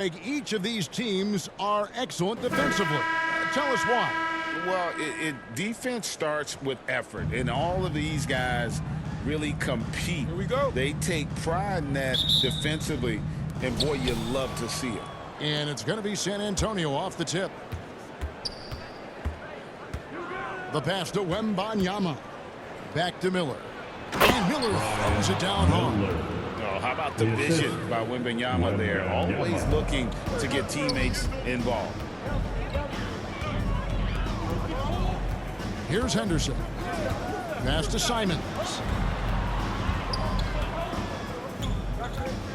Each of these teams are excellent defensively. Tell us why. Well, defense starts with effort, and all of these guys really compete. Here we go. They take pride in that defensively, and boy, you love to see it. And it's going to be San Antonio off the tip. The pass to Wembanyama. Back to Miller. And Miller throws it down hard. Oh, how about the vision by Wembanyama there? Always looking to get teammates involved. Here's Henderson. Pass to Simons.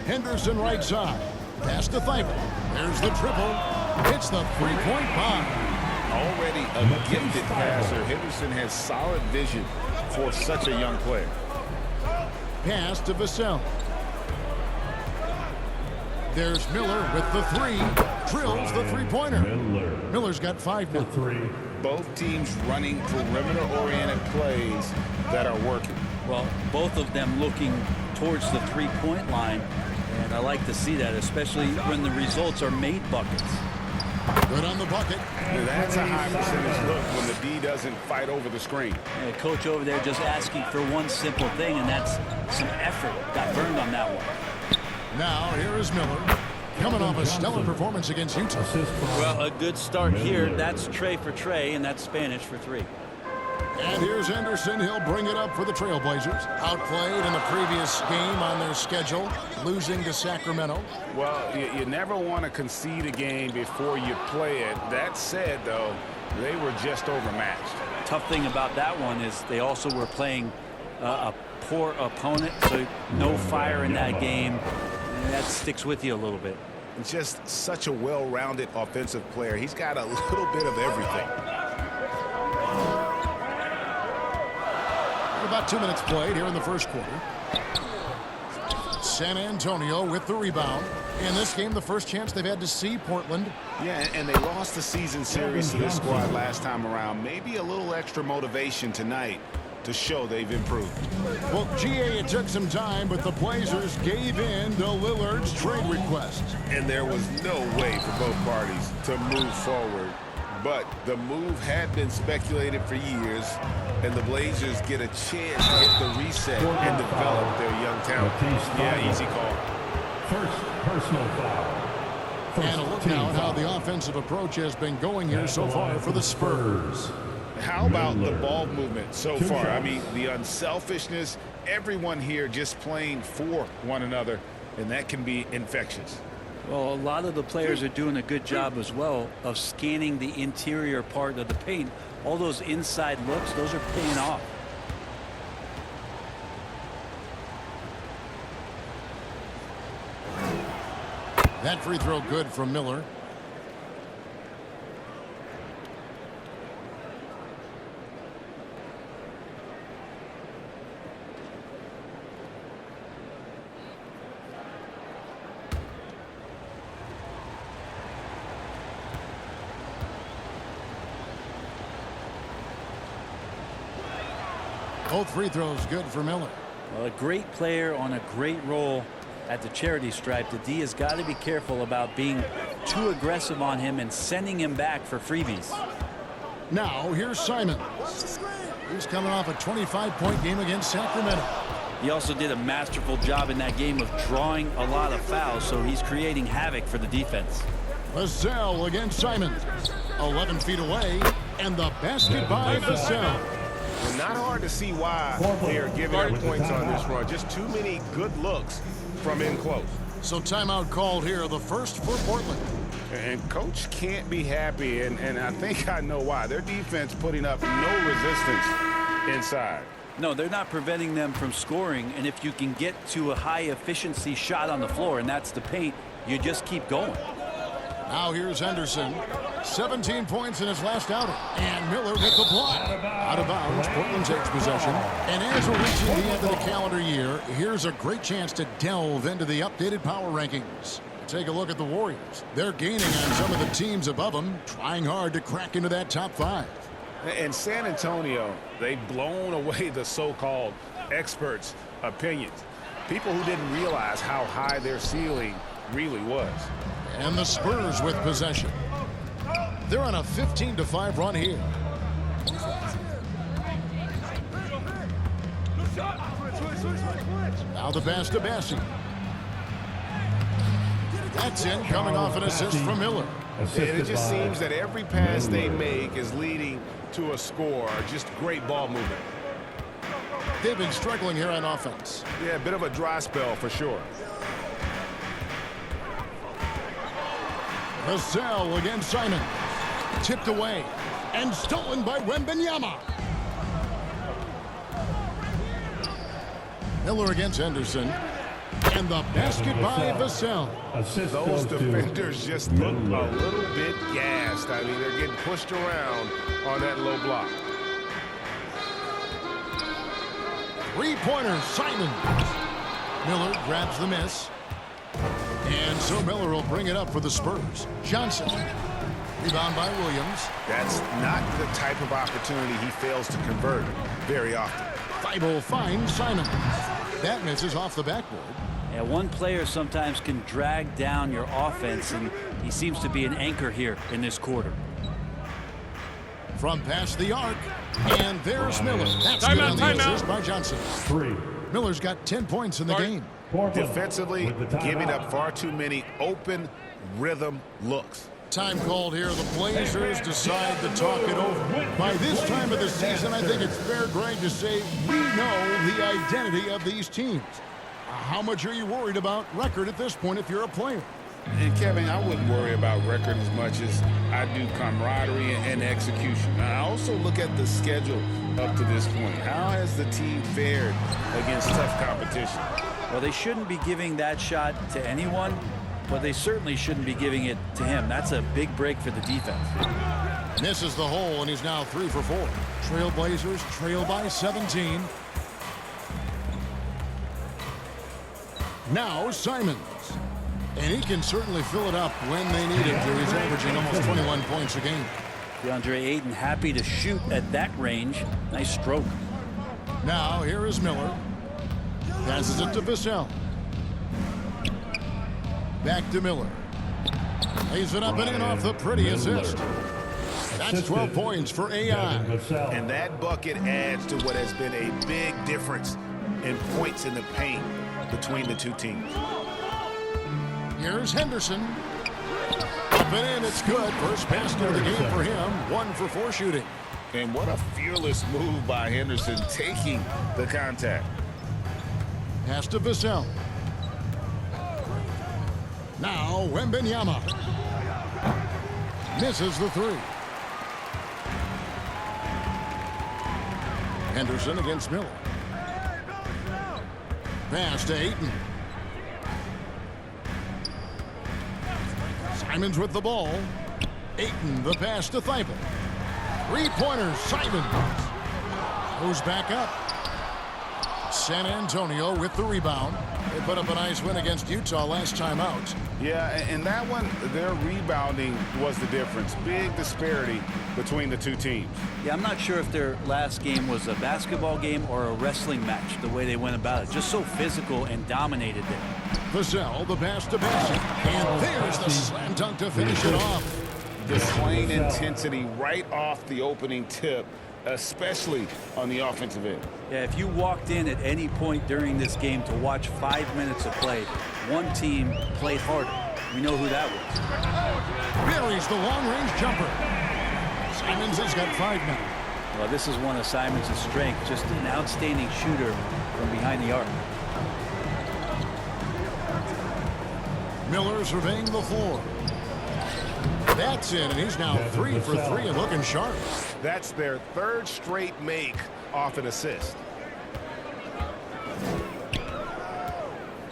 Henderson right side. Pass to Thibault. There's the triple. It's the three-point bomb. Already a gifted passer. Henderson has solid vision for such a young player. Pass to Vassell. There's Miller with the three. Drills the three-pointer. Miller's got 5 now. Both teams running perimeter-oriented plays that are working. Well, both of them looking towards the three-point line, and I like to see that, especially when the results are made buckets. Good on the bucket. That's a high percentage look when the D doesn't fight over the screen. Yeah, coach over there just asking for one simple thing, and that's some effort. Got burned on that one. Now here is Miller, coming off a stellar performance against Utah. Well, a good start here. That's Trey for Trey, and that's Spanish for 3. And here's Henderson. He'll bring it up for the Trailblazers. Outplayed in the previous game on their schedule, losing to Sacramento. Well, you never want to concede a game before you play it. That said, though, they were just overmatched. Tough thing about that one is they also were playing a poor opponent, so no fire in that game. And that sticks with you a little bit. Just such a well-rounded offensive player. He's got a little bit of everything. About 2 minutes played here in the first quarter. San Antonio with the rebound. In this game, the first chance they've had to see Portland. Yeah, and they lost the season series to this squad last time around. Maybe a little extra motivation tonight to show they've improved. Well, GA, it took some time, but the Blazers gave in to Lillard's trade request. And there was no way for both parties to move forward. But the move had been speculated for years, and the Blazers get a chance to hit the reset and develop their young talent. Yeah, easy call. First personal foul. And a look now at how the offensive approach has been going here so far for the Spurs. How about the ball movement so far? I mean, the unselfishness, everyone here just playing for one another, and that can be infectious. Well, a lot of the players are doing a good job as well of scanning the interior part of the paint. All those inside looks, those are paying off. That free throw good from Miller. Both free throws good for Miller. Well, a great player on a great role at the charity stripe. The D has got to be careful about being too aggressive on him and sending him back for freebies. Now here's Simons. He's coming off a 25-point game against Sacramento. He also did a masterful job in that game of drawing a lot of fouls, so he's creating havoc for the defense. Vassell against Simons. 11 feet away, and the basket by Vassell. Well, not hard to see why they are giving up points on this run. Just too many good looks from in close. So timeout called here, the first for Portland. And coach can't be happy, and I think I know why. Their defense putting up no resistance inside. No, they're not preventing them from scoring, and if you can get to a high efficiency shot on the floor, and that's the paint, you just keep going. Now here's Henderson. 17 points in his last outing. And Miller with the block. Out of bounds, Portland takes possession. And as we're reaching the end of the calendar year, here's a great chance to delve into the updated power rankings. Take a look at the Warriors. They're gaining on some of the teams above them, trying hard to crack into that top 5. And San Antonio, they've blown away the so-called experts' opinions. People who didn't realize how high their ceiling really was. And the Spurs with possession. They're on a 15-5 run here. Now the pass to Bassi. That's in, coming off an assist from Miller. And it just seems that every pass they make is leading to a score. Just great ball movement. They've been struggling here on offense. Yeah, a bit of a dry spell for sure. Vassell against Simon. Tipped away and stolen by Wembanyama. Miller against Henderson. And the basket by Vassell. Those defenders just look a little bit gassed. I mean, they're getting pushed around on that low block. Three-pointer, Simon. Miller grabs the miss. And so Miller will bring it up for the Spurs. Johnson. Rebound by Williams. That's not the type of opportunity he fails to convert very often. Thibault finds Simon. That misses off the backboard. Yeah, one player sometimes can drag down your offense, and he seems to be an anchor here in this quarter. From past the arc, and there's Miller. That's good on the assist by Johnson. Miller's got 10 points in the game. Defensively, giving up far too many open rhythm looks. Time called here. The Blazers decide to talk it over. By this time of the season, I think it's fair, Greg, to say we know the identity of these teams. How much are you worried about record at this point if you're a player? And Kevin, I wouldn't worry about record as much as I do camaraderie and execution. Now, I also look at the schedule up to this point. How has the team fared against tough competition? Well, they shouldn't be giving that shot to anyone, but they certainly shouldn't be giving it to him. That's a big break for the defense. Misses the hole, and he's now 3 for 4. Trailblazers trail by 17. Now Simons. And he can certainly fill it up when they need him to. He's averaging almost 21 points a game. DeAndre Ayton happy to shoot at that range. Nice stroke. Now here is Miller. Passes it to Vassell. Back to Miller. Lays it up and in off the pretty assist. That's 12 points for AI. And that bucket adds to what has been a big difference in points in the paint between the two teams. Here's Henderson. Up and in, it's good. First basket of the game for him. 1 for 4 shooting. And what a fearless move by Henderson, taking the contact. Pass to Vassell. Now Wembanyama. Misses the 3. Henderson against Miller. Pass to Ayton. Simons with the ball. Ayton, the pass to Thibault. Three-pointer, Simons. Goes back up. San Antonio with the rebound. They put up a nice win against Utah last time out. Yeah, and that one, their rebounding was the difference. Big disparity between the two teams. Yeah, I'm not sure if their last game was a basketball game or a wrestling match, the way they went about it. Just so physical and dominated them. Vassell, the pass to Bassi. And there's the slam dunk to finish it off. Displaying intensity right off the opening tip, especially on the offensive end. Yeah, if you walked in at any point during this game to watch 5 minutes of play, one team played harder. We know who that was. Buries the long-range jumper. Simons has got 5 now. Well, this is one of Simons' strengths, just an outstanding shooter from behind the arc. Miller surveying the floor. That's in, and he's now 3 for 3 and looking sharp. That's their 3rd straight make off an assist.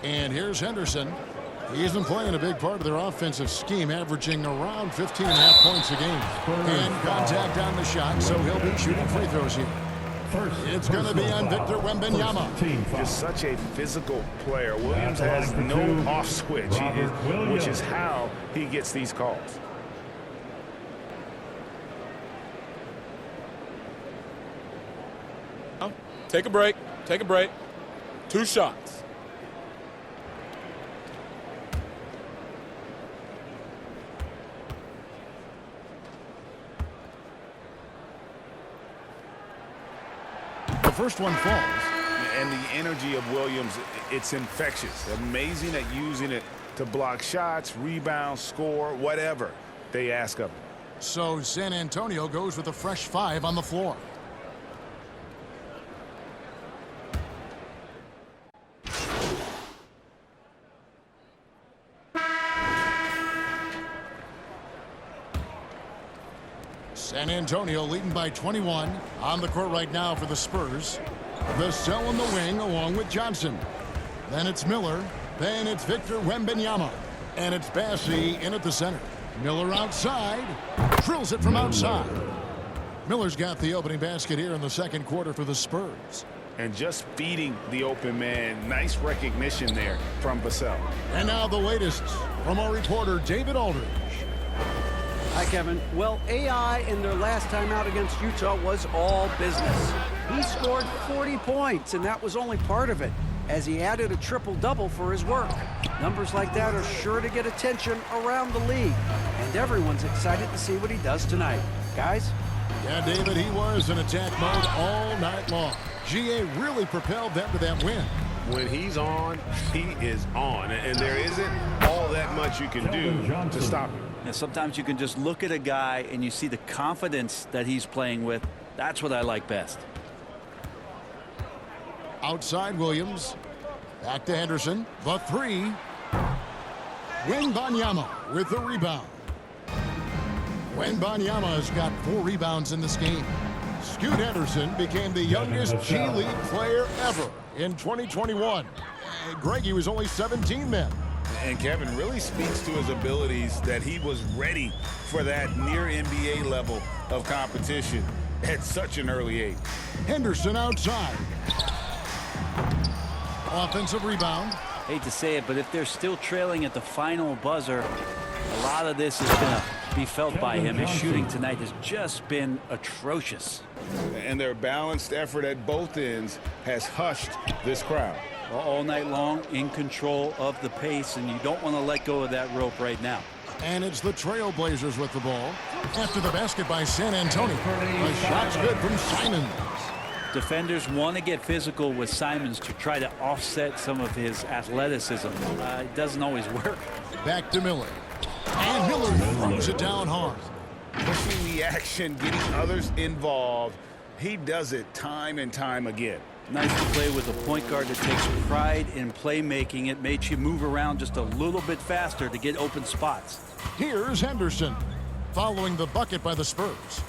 And here's Henderson. He's been playing a big part of their offensive scheme, averaging around 15.5 points a game. And contact on the shot, so he'll be shooting free throws here. It's going to be on Victor Wembanyama. Just such a physical player. Williams has no off switch, which is how he gets these calls. Take a break. Take a break. 2 shots. first one falls. And the energy of Williams, it's infectious. Amazing at using it to block shots, rebound, score, whatever they ask of him. So San Antonio goes with a fresh 5 on the floor. San Antonio leading by 21. On the court right now for the Spurs. Vassell in the wing along with Johnson. Then it's Miller. Then it's Victor Wembanyama. And it's Bassey in at the center. Miller outside. Drills it from outside. Miller's got the opening basket here in the second quarter for the Spurs. And just feeding the open man. Nice recognition there from Vassell. And now the latest from our reporter David Aldridge. Hi, Kevin. Well, AI in their last time out against Utah was all business. He scored 40 points, and that was only part of it, as he added a triple-double for his work. Numbers like that are sure to get attention around the league, and everyone's excited to see what he does tonight. Guys? Yeah, David, he was in attack mode all night long. GA really propelled them to that win. When he's on, he is on, and there isn't all that much you can do to stop him. And sometimes you can just look at a guy and you see the confidence that he's playing with. That's what I like best. Outside Williams. Back to Henderson. The 3. Wembanyama with the rebound. Wembanyama has got 4 rebounds in this game. Scoot Henderson became the youngest G League player ever in 2021. Greg, he was only 17 then. And Kevin really speaks to his abilities that he was ready for that near NBA level of competition at such an early age. Henderson outside. Offensive rebound. Hate to say it, but if they're still trailing at the final buzzer, a lot of this is going to be felt by him. His shooting tonight has just been atrocious. And their balanced effort at both ends has hushed this crowd. All night long, in control of the pace, and you don't want to let go of that rope right now. And it's the Trailblazers with the ball. After the basket by San Antonio. The shot's good from Simons. Defenders want to get physical with Simons to try to offset some of his athleticism. It doesn't always work. Back to Miller. And Miller throws it down hard. Pushing the action, getting others involved. He does it time and time again. Nice to play with a point guard that takes pride in playmaking. It makes you move around just a little bit faster to get open spots. Here's Henderson following the bucket by the Spurs.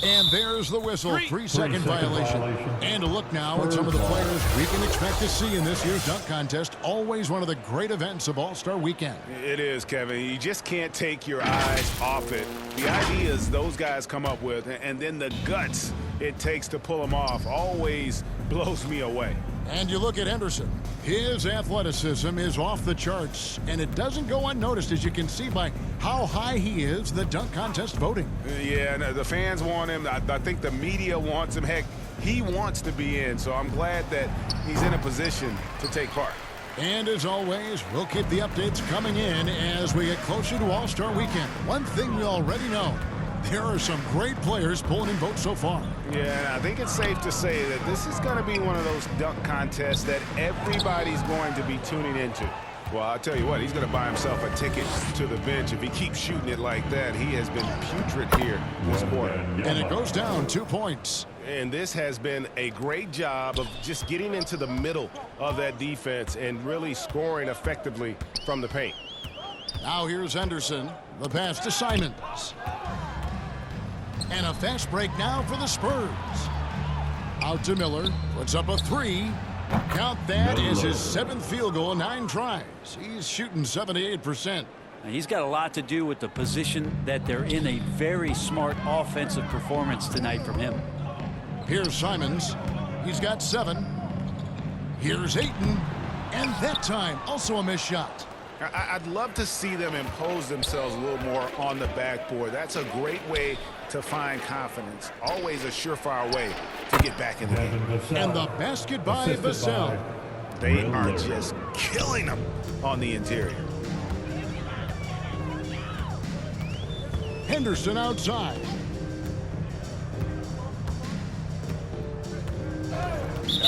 And there's the whistle. 3-second violation. And a look now at some of the players we can expect to see in this year's dunk contest. Always one of the great events of All-Star Weekend. It is, Kevin. You just can't take your eyes off it. The ideas those guys come up with, and then the guts it takes to pull them off, always blows me away. And you look at Henderson. His athleticism is off the charts, and it doesn't go unnoticed, as you can see by how high he is the dunk contest voting. Yeah, no, the fans want him. I think the media wants him. Heck, he wants to be in, so I'm glad that he's in a position to take part. And as always, we'll keep the updates coming in as we get closer to All-Star Weekend. One thing we already know, there are some great players pulling in votes so far. Yeah, and I think it's safe to say that this is going to be one of those dunk contests that everybody's going to be tuning into. Well, I'll tell you what, he's going to buy himself a ticket to the bench. If he keeps shooting it like that, he has been putrid here this quarter. And it goes down 2 points. And this has been a great job of just getting into the middle of that defense and really scoring effectively from the paint. Now here's Henderson. The pass to Simons. And a fast break now for the Spurs. Out to Miller. Puts up a 3. Count that as his 7th field goal in 9 tries. He's shooting 78%. And he's got a lot to do with the position that they're in. A very smart offensive performance tonight from him. Here's Simons. He's got 7. Here's Ayton. And that time, also a missed shot. I'd love to see them impose themselves a little more on the backboard. That's a great way to find confidence. Always a surefire way to get back in the game. And the basket by Vassell. They are just killing them on the interior. Henderson outside.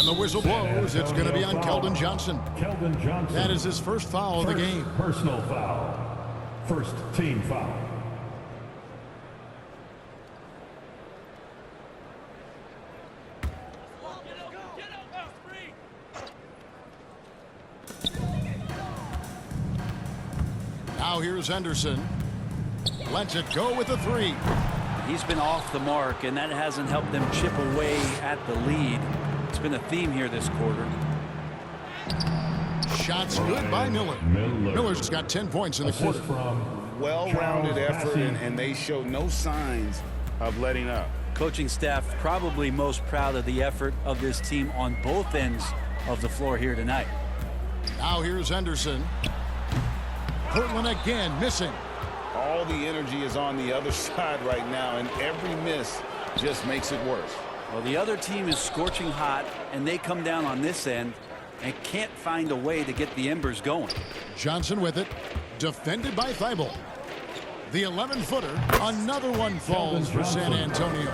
And the whistle blows. It's going to be on Keldon Johnson. Keldon Johnson. That is his first foul of the game. Personal foul. First team foul. Now here's Henderson. Lets it go with the three. He's been off the mark, and that hasn't helped them chip away at the lead. It's been a theme here this quarter. Shots good by Miller. Miller's got 10 points in the quarter. Well-rounded effort, and they show no signs of letting up. Coaching staff probably most proud of the effort of this team on both ends of the floor here tonight. Now here's Henderson. Portland again missing. All the energy is on the other side right now, and every miss just makes it worse. Well, the other team is scorching hot, and they come down on this end and can't find a way to get the embers going. Johnson with it. Defended by Txbrawler. The 11-footer. Another one falls for San Antonio.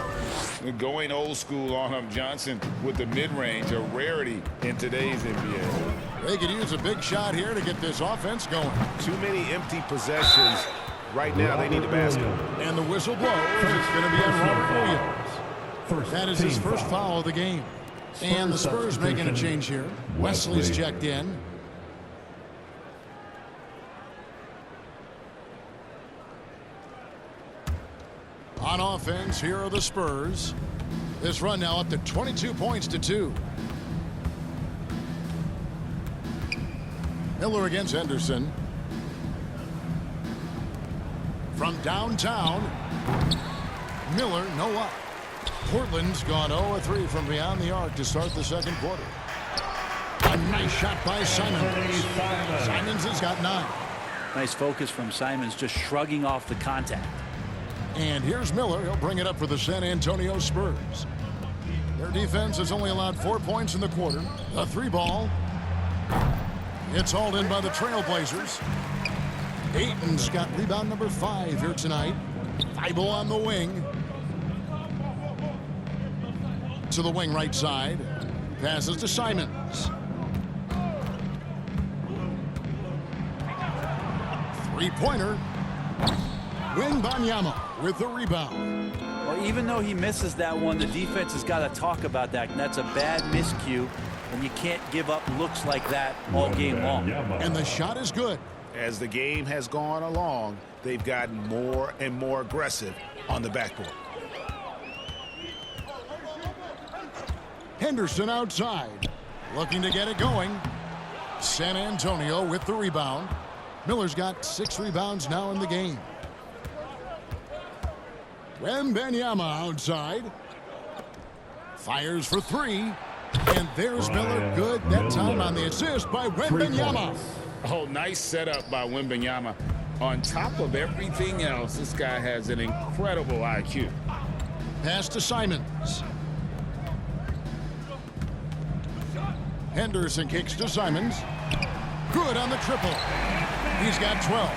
Going old school on him, Johnson with the mid-range, a rarity in today's NBA. They could use a big shot here to get this offense going. Too many empty possessions. Right now, they need a basket. And the whistle blows. It's going to be on Robert Williams. That is his first foul of the game. And the Spurs making a change here. Wesley's checked in. On offense, here are the Spurs. This run now up to 22 points to 2. Miller against Henderson. From downtown, Miller, no luck. Portland's gone 0-3 from beyond the arc to start the second quarter. A nice shot by Simons. Simons has got 9. Nice focus from Simons, just shrugging off the contact. And here's Miller. He'll bring it up for the San Antonio Spurs. Their defense has only allowed 4 points in the quarter. A 3-ball. It's hauled in by the Trailblazers. Ayton's got rebound number 5 here tonight. Thybulle on the wing. To the wing right side. Passes to Simons. 3-pointer. Wembanyama with the rebound. Well, even though he misses that one, the defense has got to talk about that. And that's a bad miscue, and you can't give up looks like that all game long. And the shot is good. As the game has gone along, they've gotten more and more aggressive on the backcourt. Henderson outside, looking to get it going. San Antonio with the rebound. Miller's got 6 rebounds now in the game. Wembanyama outside. Fires for 3. And there's Miller. Good that time on the assist by Wembanyama. Oh, nice setup by Wembanyama. On top of everything else, this guy has an incredible IQ. Pass to Simons. Henderson kicks to Simons. Good on the triple. He's got 12.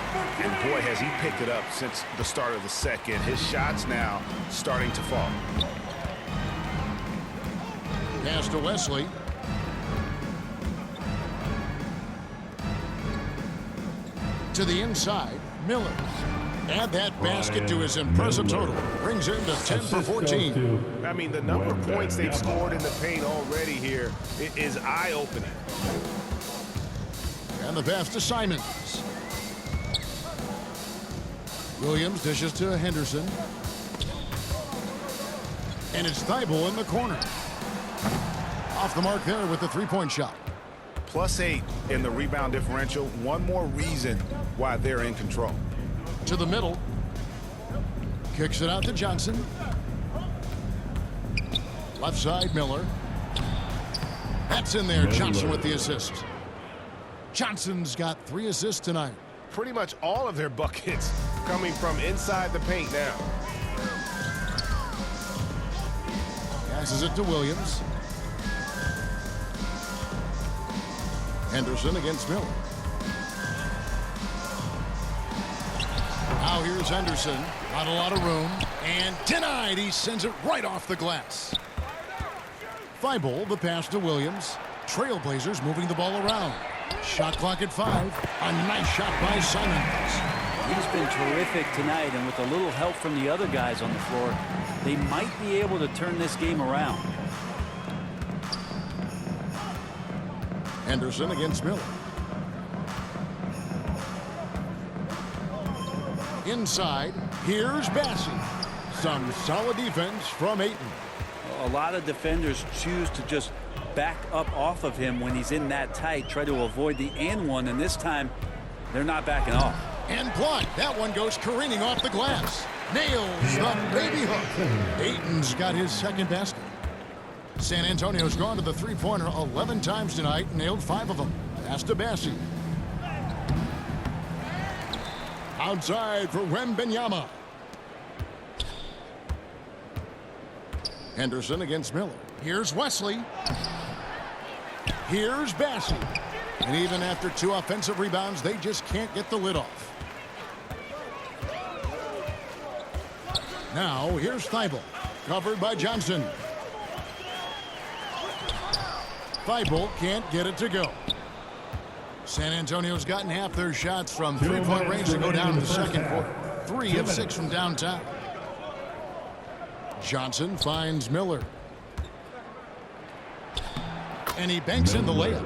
And boy, has he picked it up since the start of the second. His shots now starting to fall. Pass to Wesley. To the inside, Miller. Add that basket to his impressive total. Brings him to 10 for 14. I mean, the number of points they've scored in the paint already here is eye-opening. And the pass to Simons. Williams dishes to Henderson. And it's Thybulle in the corner. Off the mark there with the 3-point shot. +8 in the rebound differential. One more reason why they're in control. To the middle. Kicks it out to Johnson. Left side, Miller. That's in there. Johnson with the assist. Johnson's got 3 assists tonight. Pretty much all of their buckets coming from inside the paint now. Passes it to Williams. Henderson against Miller. Now here's Henderson. Not a lot of room. And denied. He sends it right off the glass. Thibault, the pass to Williams. Trailblazers moving the ball around. Shot clock at 5. A nice shot by Simons. He's been terrific tonight, and with a little help from the other guys on the floor, they might be able to turn this game around. Henderson against Miller. Inside, here's Bassey. Some solid defense from Ayton. A lot of defenders choose to just back up off of him when he's in that tight, try to avoid the and one, and this time they're not backing off. And blocked. That one goes careening off the glass. Nails the baby hook. Ayton's got his second basket. San Antonio's gone to the three-pointer 11 times tonight, nailed 5 of them. Pass to Bassey. Outside for Wembanyama. Henderson against Miller. Here's Wesley. Here's Bassey. And even after 2 offensive rebounds, they just can't get the lid off. Now, here's Thibault. Covered by Johnson. Thibault can't get it to go. San Antonio's gotten half their shots from three-point range to go down in the second quarter. 3 of 6 from downtown. Johnson finds Miller. And he banks in the layup.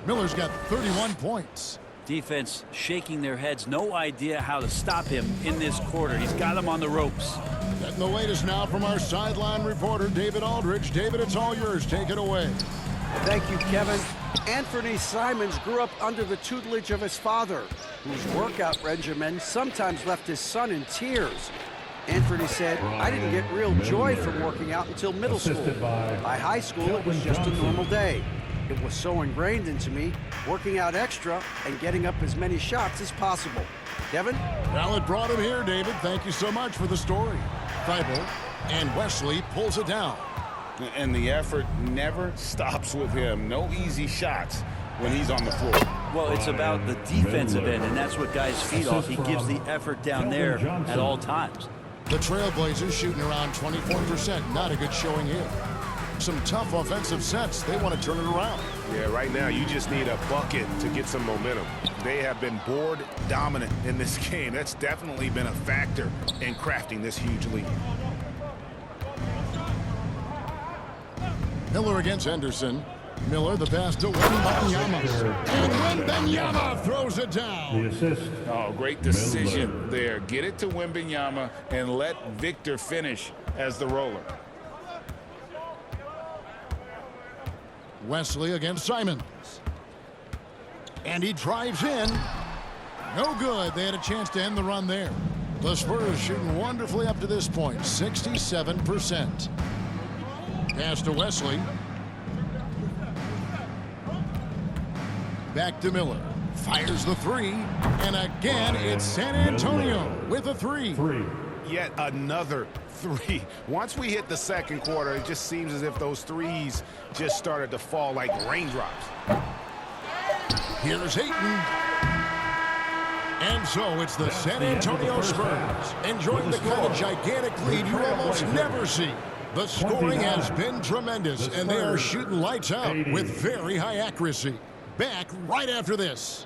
Miller's got 31 points. Defense shaking their heads, no idea how to stop him in this quarter. He's got him on the ropes. Getting the latest now from our sideline reporter, David Aldridge. David, it's all yours. Take it away. Thank you, Kevin. Anthony Simons grew up under the tutelage of his father, whose workout regimen sometimes left his son in tears. Anthony said, "I didn't get real joy from working out until middle school. By high school, it was just a normal day. It was so ingrained into me, working out extra and getting up as many shots as possible." Kevin? Well, it brought him here, David. Thank you so much for the story. Thibault and Wesley pulls it down. And the effort never stops with him. No easy shots when he's on the floor. Well, it's about the defensive end, and that's what guys feed off. He gives the effort down there at all times. The Trailblazers shooting around 24%. Not a good showing here. Some tough offensive sets. They want to turn it around. Yeah, right now you just need a bucket to get some momentum. They have been board dominant in this game. That's definitely been a factor in crafting this huge lead. Miller against Henderson. Miller, the pass to Wembanyama. And Wembanyama throws it down. The assist. Oh, great decision there. Get it to Wembanyama and let Victor finish as the roller. Wesley against Simons. And he drives in. No good. They had a chance to end the run there. The Spurs shooting wonderfully up to this point. 67%. Pass to Wesley. Back to Miller. Fires the 3. And again, it's San Antonio with a 3. Yet another 3. Once we hit the second quarter, it just seems as if those threes just started to fall like raindrops. Here's Ayton. And so it's the San Antonio Spurs enjoying the kind of gigantic lead you almost never see. The scoring has been tremendous, and they are shooting lights out with very high accuracy. Back right after this.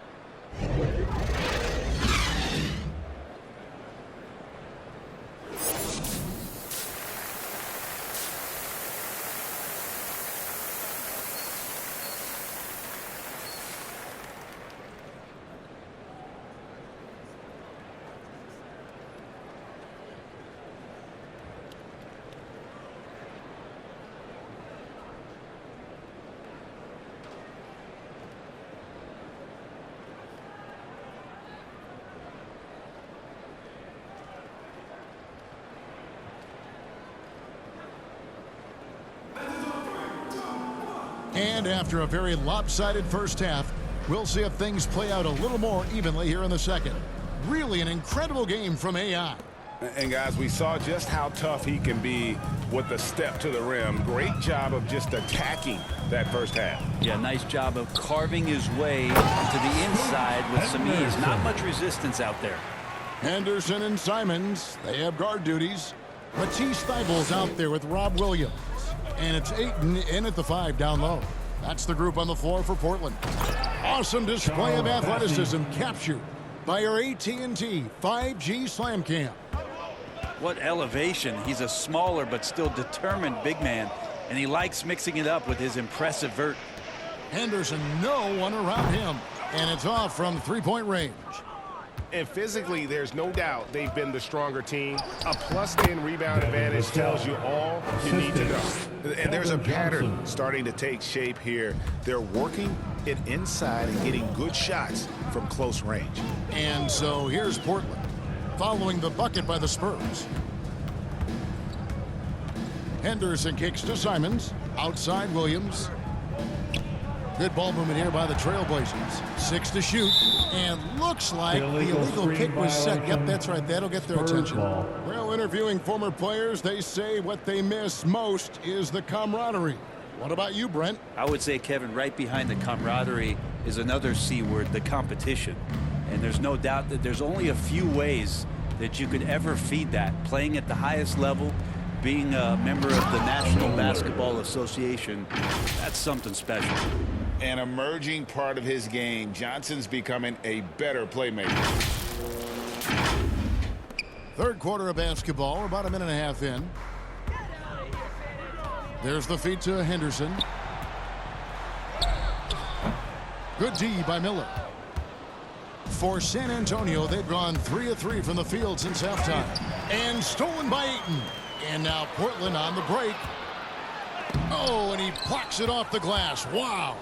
And after a very lopsided first half, we'll see if things play out a little more evenly here in the second. Really an incredible game from AI. And guys, we saw just how tough he can be with the step to the rim. Great job of just attacking that first half. Yeah, nice job of carving his way to the inside with some ease. Not much resistance out there. Henderson and Simons, they have guard duties. Matisse Thybulle's out there with Rob Williams. And it's Ayton in at the 5 down low. That's the group on the floor for Portland. Awesome display of athleticism captured by our AT&T 5G Slam Cam. What elevation. He's a smaller but still determined big man, and he likes mixing it up with his impressive vert. Henderson, no one around him, and it's off from three-point range. And physically, there's no doubt they've been the stronger team. A +10 rebound advantage tells you all you need to know. And there's a pattern starting to take shape here. They're working it inside and getting good shots from close range. And so here's Portland, following the bucket by the Spurs. Henderson kicks to Simons. Outside Williams. Good ball movement here by the Trailblazers. 6 to shoot. And looks like the illegal kick was set. Yep, that's right. That'll get their attention. Well, interviewing former players, they say what they miss most is the camaraderie. What about you, Brent? I would say, Kevin, right behind the camaraderie is another C word, the competition. And there's no doubt that there's only a few ways that you could ever feed that. Playing at the highest level, being a member of the National Basketball Association, that's something special. An emerging part of his game. Johnson's becoming a better playmaker. Third quarter of basketball, about a minute and a half in. There's the feed to Henderson. Good D by Miller. For San Antonio, they've gone 3 of 3 from the field since halftime. And stolen by Ayton. And now Portland on the break. Oh, and he plucks it off the glass. Wow.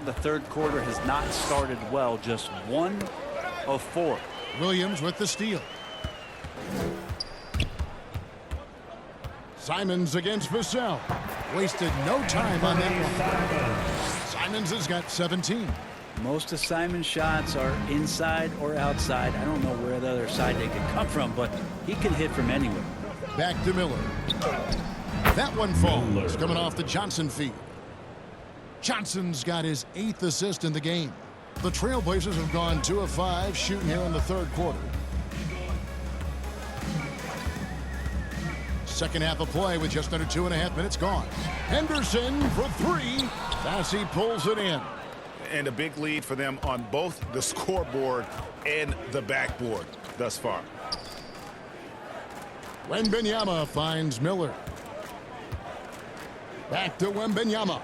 The third quarter has not started well, just 1 of 4. Williams with the steal. Simons against Vassell. Wasted no time on that one. Simons has got 17. Most of Simon's shots are inside or outside. I don't know where the other side they could come from, but he can hit from anywhere. Back to Miller. That one falls, coming off the Johnson feed. Johnson's got his 8th assist in the game. The Trailblazers have gone 2 of 5 shooting here in the third quarter. Second half of play with just under 2.5 minutes gone. Henderson for 3 as he pulls it in. And a big lead for them on both the scoreboard and the backboard thus far. Wembanyama finds Miller. Back to Wembanyama.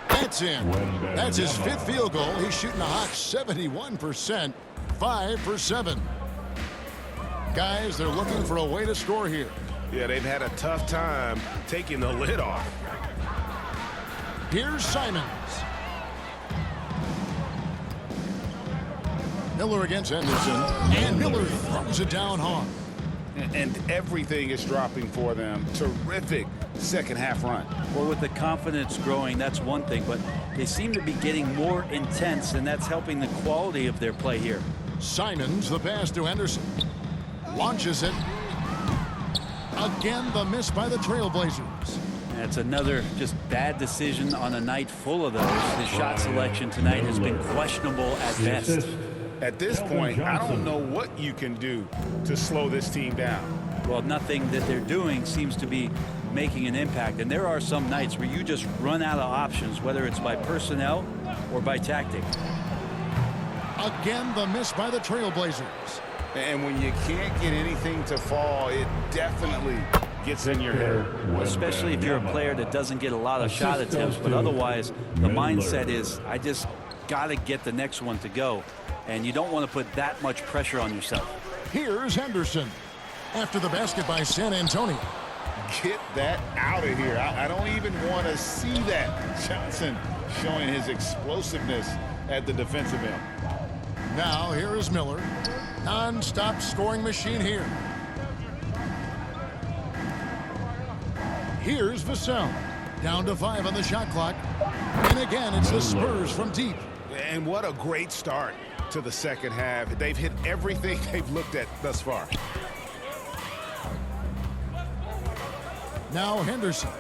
That's in. That's his 5th field goal. He's shooting a hot 71%. 5 for 7. Guys, they're looking for a way to score here. Yeah, they've had a tough time taking the lid off. Here's Simons. Miller against Henderson. And Miller throws it down hard. And everything is dropping for them. Terrific second half run. Well, with the confidence growing, that's one thing, but they seem to be getting more intense, and that's helping the quality of their play here. Simons, the pass to Henderson. Launches it. Again, the miss by the Trailblazers. That's another just bad decision on a night full of those. His shot selection tonight has been questionable at best. At this point, I don't know what you can do to slow this team down. Well, nothing that they're doing seems to be making an impact. And there are some nights where you just run out of options, whether it's by personnel or by tactic. Again, the miss by the Trailblazers. And when you can't get anything to fall, it definitely gets in your head. Especially if you're a player that doesn't get a lot of shot attempts. But otherwise, the mindset is, I just got to get the next one to go. And you don't want to put that much pressure on yourself. Here's Henderson. After the basket by San Antonio. Get that out of here. I don't even want to see that. Johnson showing his explosiveness at the defensive end. Now here is Miller. Non-stop scoring machine here. Here's Vassell. Down to 5 on the shot clock. And again, it's the Spurs from deep. And what a great start to the second half. They've hit everything they've looked at thus far. Now Henderson.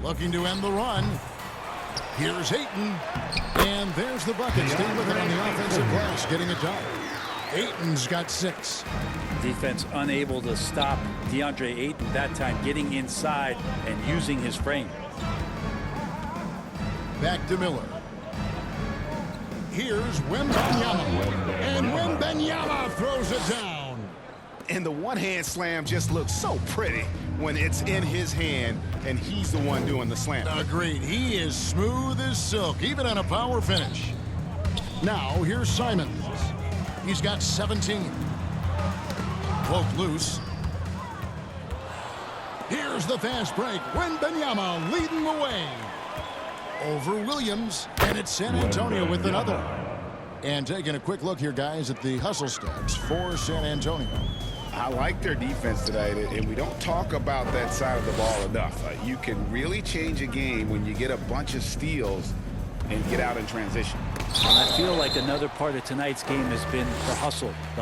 Looking to end the run. Here's Ayton. And there's the bucket. Staying with it on the offensive glass, getting it done. Ayton's got 6. Defense unable to stop DeAndre Ayton that time, getting inside and using his frame. Back to Miller. Here's Wembanyama. And Wembanyama throws it down. And the one-hand slam just looks so pretty when it's in his hand and he's the one doing the slam. Agreed. He is smooth as silk, even on a power finish. Now, here's Simons. He's got 17. Poked loose. Here's the fast break. Wembanyama leading the way. Over Williams, and it's San Antonio with another. And taking a quick look here, guys, at the hustle stats for San Antonio. I like their defense tonight, and we don't talk about that side of the ball enough. You can really change a game when you get a bunch of steals and get out in transition. I feel like another part of tonight's game has been the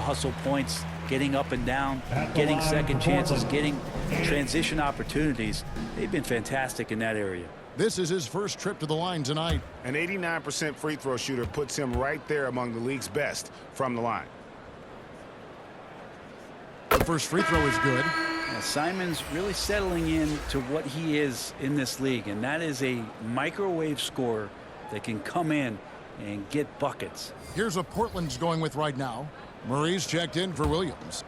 hustle points, getting up and down, getting second chances, getting transition opportunities. They've been fantastic in that area. This is his first trip to the line tonight. An 89% free throw shooter puts him right there among the league's best from the line. The first free throw is good. Simon's really settling in to what he is in this league, and that is a microwave scorer that can come in and get buckets. Here's what Portland's going with right now. Murray's checked in for Williams.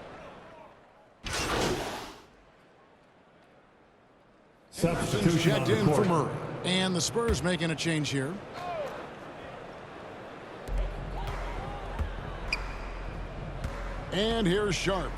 Substitution Checked on in the for court. Murray. And the Spurs making a change here. And here's Sharp.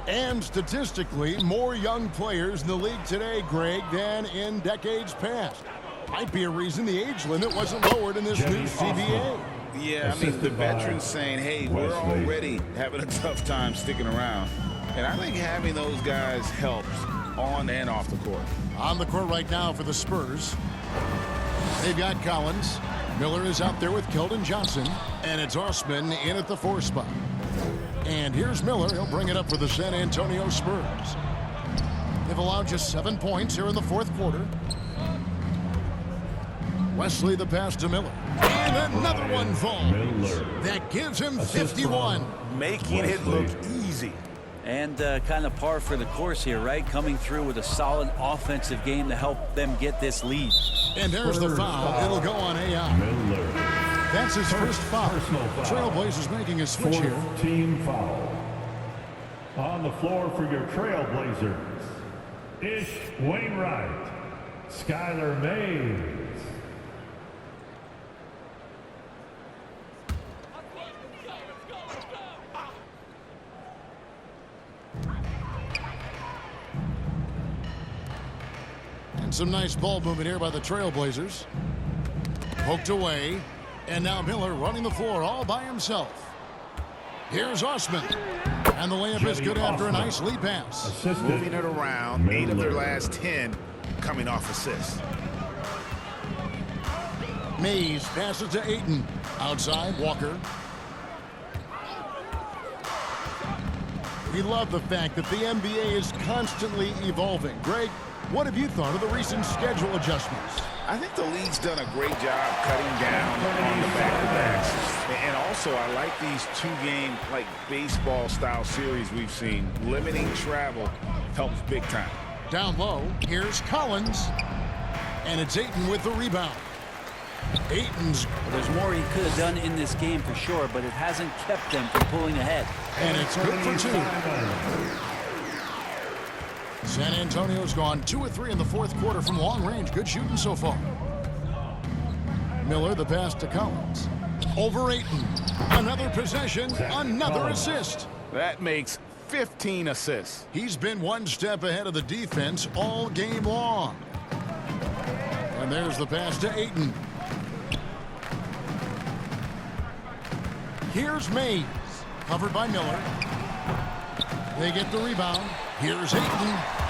And statistically, more young players in the league today, Greg, than in decades past. Might be a reason the age limit wasn't lowered in this new CBA. Yeah, I mean, the veterans saying, hey, we're already having a tough time sticking around. And I think having those guys helps on and off the court. On the court right now for the Spurs. They've got Collins. Miller is out there with Keldon Johnson. And it's Osman in at the 4 spot. And here's Miller. He'll bring it up for the San Antonio Spurs. They've allowed just 7 points here in the 4th quarter. Wesley the pass to Miller. And another one falls. That gives him 51. Making it look easy. And kind of par for the course here, right? Coming through with a solid offensive game to help them get this lead. And there's the foul. It'll go on AI. That's his first foul. Trailblazers making a switch here. Team foul. On the floor for your Trailblazers, Ish Wainwright, Skylar Mays. And some nice ball movement here by the Trailblazers. Poked away. And now Miller running the floor all by himself. Here's Osman. And the layup is good after a nice lead pass. Moving it around. 8 of their last 10 coming off assists. Mays passes to Ayton. Outside, Walker. We love the fact that the NBA is constantly evolving. Greg, what have you thought of the recent schedule adjustments? I think the league's done a great job cutting down on the back-to-backs. And also, I like these 2-game, like, baseball-style series we've seen. Limiting travel helps big time. Down low, here's Collins. And it's Ayton with the rebound. Ayton's... Well, there's more he could have done in this game for sure, but it hasn't kept them from pulling ahead. And it's good for 2. San Antonio's gone 2 of 3 in the 4th quarter from long range. Good shooting so far. Miller, the pass to Collins. Over Ayton. Another possession, another assist. That makes 15 assists. He's been one step ahead of the defense all game long. And there's the pass to Ayton. Here's Mays. Covered by Miller. They get the rebound. Here's Ayton.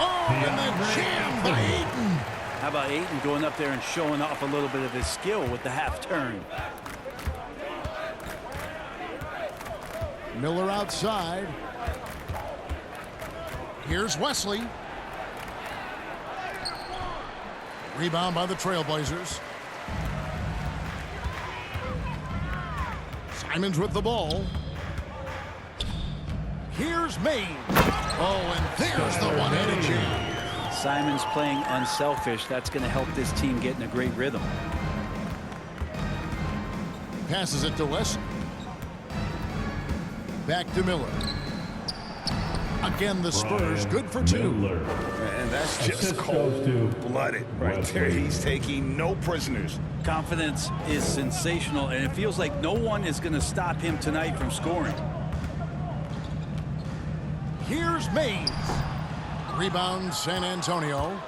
Oh, and then jammed by Ayton. How about Ayton going up there and showing off a little bit of his skill with the half turn? Miller outside. Here's Wesley. Rebound by the Trailblazers. Simon's with the ball. Here's Maine. Oh, and there's the one-handed jam. Simon's playing unselfish. That's going to help this team get in a great rhythm. Passes it to West. Back to Miller. Again, the Spurs good for 2. Miller. And that's just Assist goes to cold-blooded right there. He's taking no prisoners. Confidence is sensational, and it feels like no one is going to stop him tonight from scoring. Here's Mays. Rebound, San Antonio.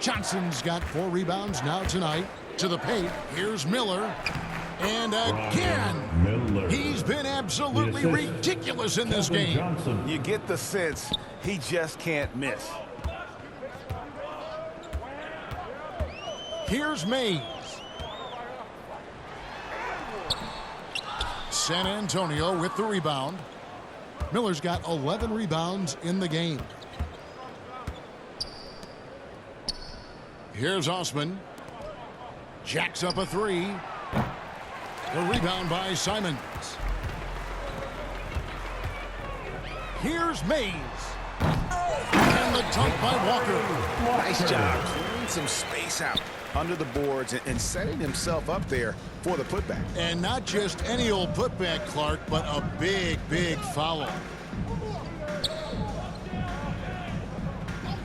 Johnson's got 4 rebounds now tonight. To the paint. Here's Miller. And again, Miller. he's been absolutely ridiculous in this game. Johnson. You get the sense he just can't miss. Here's Mays. San Antonio with the rebound. Miller's got 11 rebounds in the game. Here's Osman. Jacks up a 3. The rebound by Simons. Here's Mays. And the dunk by Walker. Nice job clearing some space out under the boards and setting himself up there for the putback. And not just any old putback, Clark, but a big, big foul.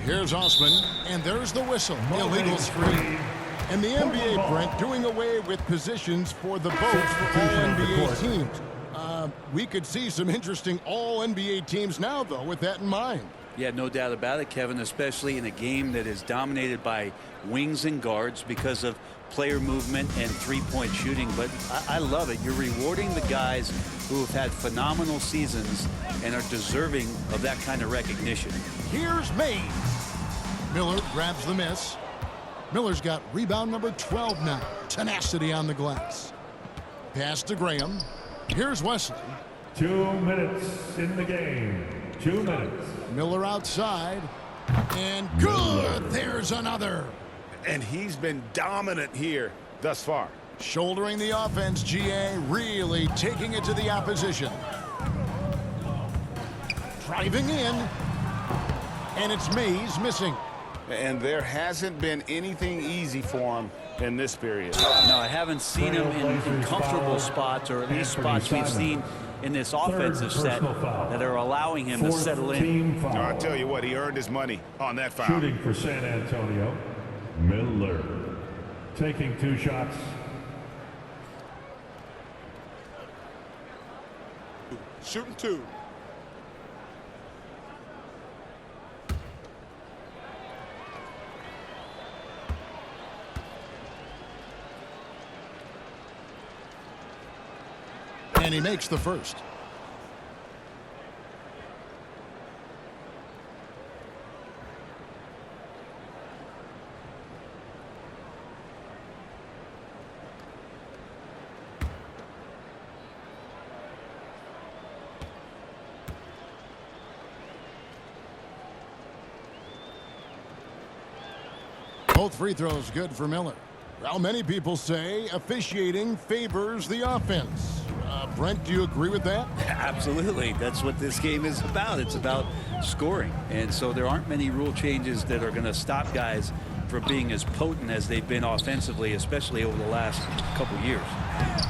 Here's Osman, and there's the whistle. Illegal screen. And the NBA, Brent, doing away with positions for the votes for all NBA teams. We could see some interesting all-NBA teams now, though, with that in mind. Yeah, no doubt about it, Kevin, especially in a game that is dominated by wings and guards because of player movement and three-point shooting. But I love it. You're rewarding the guys who have had phenomenal seasons and are deserving of that kind of recognition. Here's Mays. Miller grabs the miss. Miller's got rebound number 12 now. Tenacity on the glass. Pass to Graham. Here's Wesley. 2 minutes in the game. 2 minutes. Miller outside. And good. There's another. And he's been dominant here thus far. Shouldering the offense, GA, really taking it to the opposition. Driving in. And it's Mays missing. And there hasn't been anything easy for him in this period. No, I haven't seen him in comfortable spots, or at least spots we've seen in this offensive set that are allowing him to settle in. I'll tell you what, he earned his money on that foul. Shooting for San Antonio. Miller taking 2 shots. Shooting 2. And he makes the first. Both free throws good for Miller. Well, many people say officiating favors the offense. Brent, do you agree with that? Absolutely. That's what this game is about. It's about scoring. And so there aren't many rule changes that are going to stop guys from being as potent as they've been offensively, especially over the last couple years.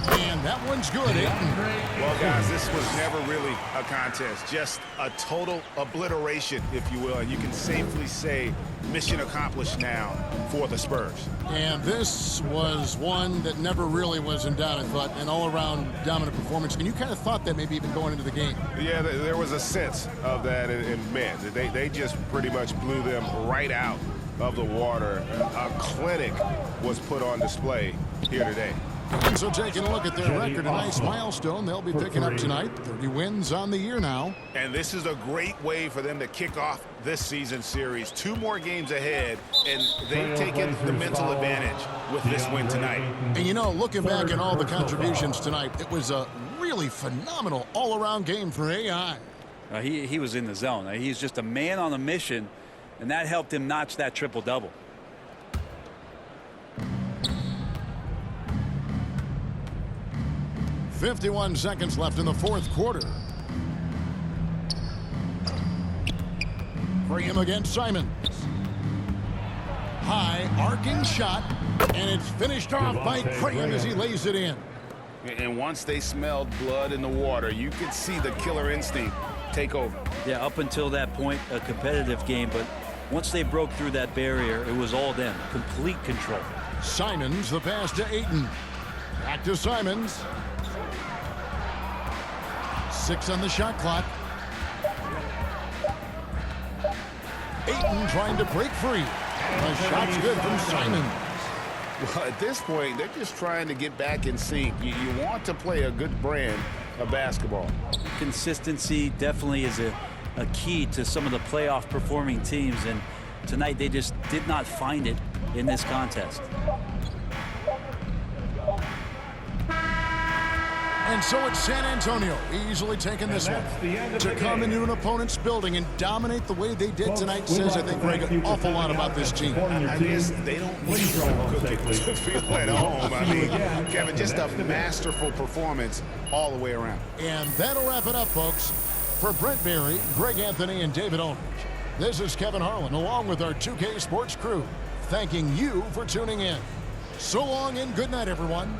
And that one's good, Ayton. Well, guys, this was never really a contest. Just a total obliteration, if you will. And you can safely say mission accomplished now for the Spurs. And this was one that never really was in doubt, I thought, an all-around dominant performance. And you kind of thought that maybe even going into the game. Yeah, there was a sense of that, and man, they just pretty much blew them right out of the water. A clinic was put on display here today. And so taking a look at their record, a nice milestone they'll be picking up tonight. 30 wins on the year now. And this is a great way for them to kick off this season series. 2 more games ahead, and they've taken the mental advantage with this win tonight. And you know, looking back at all the contributions tonight, it was a really phenomenal all-around game for AI. He was in the zone. He's just a man on a mission, and that helped him notch that triple-double. 51 seconds left in the fourth quarter. Graham against Simons. High arcing shot, and it's finished off by Graham as he lays it in. And once they smelled blood in the water, you could see the killer instinct take over. Yeah, up until that point, a competitive game, but once they broke through that barrier, it was all them. Complete control. Simons, the pass to Ayton. Back to Simons. 6 on the shot clock. Ayton trying to break free. The shot's good from Simons. Well, at this point, they're just trying to get back in sync. You want to play a good brand of basketball. Consistency definitely is a key to some of the playoff performing teams, and tonight they just did not find it in this contest. And so it's San Antonio easily taking this one. To come into an opponent's building and dominate the way they did tonight says, I think, Greg, an awful lot about this team. I guess they don't need to feel at home. I mean, Kevin, just a masterful performance all the way around. And that'll wrap it up, folks. For Brent Berry, Greg Anthony, and David Aldridge, this is Kevin Harlan, along with our 2K Sports crew, thanking you for tuning in. So long and good night, everyone.